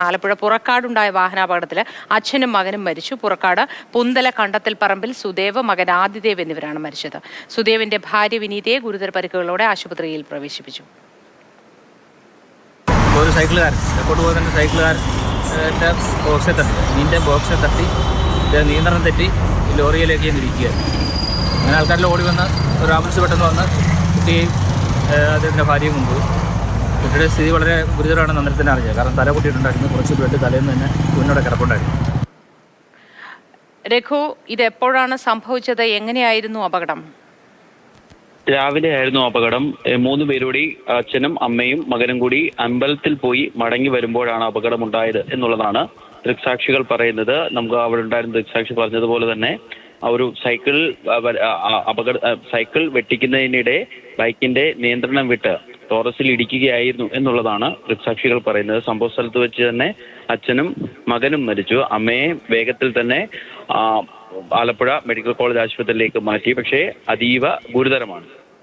ആലപ്പുഴ പുറക്കാടുണ്ടായ വാഹനാപകടത്തിൽ അച്ഛനും മകനും മരിച്ചു. പുറക്കാട് പുന്തല കണ്ടത്തിൽ പറമ്പിൽ സുദേവ്, മകൻ ആദിദേവ് എന്നിവരാണ് മരിച്ചത്. സുദേവിന്റെ ഭാര്യ വിനീതയെ ഗുരുതര പരിക്കുകളോടെ ആശുപത്രിയിൽ പ്രവേശിപ്പിച്ചു. ഒരു സൈക്കിളുകാരൻ തെക്കോട്ട് പോകുന്ന സൈക്കിളുകാരൻ ബോക്സിൽ തട്ടി നിയന്ത്രണം തെറ്റി ലോറിയിലേക്ക് ഇരിക്കുകയായിരുന്നു. അങ്ങനെ ആൾക്കാരെല്ലാം ഓടി വന്ന് ഒരു ആംബുലൻസ് പെട്ടെന്ന് വന്ന് കുട്ടിയെയും അദ്ദേഹത്തിൻ്റെ ഭാര്യയും കൊണ്ടുപോയി. കുട്ടിയുടെ സ്ഥിതി വളരെ ഗുരുതരമാണെന്ന് അന്നേരം തന്നെ അറിഞ്ഞത്. കാരണം തല പൊട്ടിയിട്ടുണ്ടായിരുന്നു, കുറച്ച് ബ്ലഡ് തലേന്ന് തന്നെ കുഞ്ഞോടെ കിടപ്പുണ്ടായിരുന്നു. രഘു, ഇത് എപ്പോഴാണ് സംഭവിച്ചത്? എങ്ങനെയായിരുന്നു അപകടം? രാവിലെ ആയിരുന്നു അപകടം. 3 പേരുകൂടി, അച്ഛനും അമ്മയും മകനും കൂടി അമ്പലത്തിൽ പോയി മടങ്ങി വരുമ്പോഴാണ് അപകടമുണ്ടായത് എന്നുള്ളതാണ് ദൃക്സാക്ഷികൾ പറയുന്നത്. നമുക്ക് അവിടെ ഉണ്ടായിരുന്ന ദൃക്സാക്ഷി പറഞ്ഞതുപോലെ തന്നെ ഒരു സൈക്കിൾ വെട്ടിക്കുന്നതിനിടെ ബൈക്കിന്റെ നിയന്ത്രണം വിട്ട് ടോറസിൽ ഇടിക്കുകയായിരുന്നു എന്നുള്ളതാണ് ദൃക്സാക്ഷികൾ പറയുന്നത്. സംഭവ സ്ഥലത്ത് വെച്ച് തന്നെ അച്ഛനും മകനും മരിച്ചു. അമ്മയെ വേഗത്തിൽ തന്നെ ആലപ്പുഴ മെഡിക്കൽ കോളേജ് ആശുപത്രിയിലേക്ക് മാറ്റി. പക്ഷേ അതീവ ഗുരുതരമാണ്.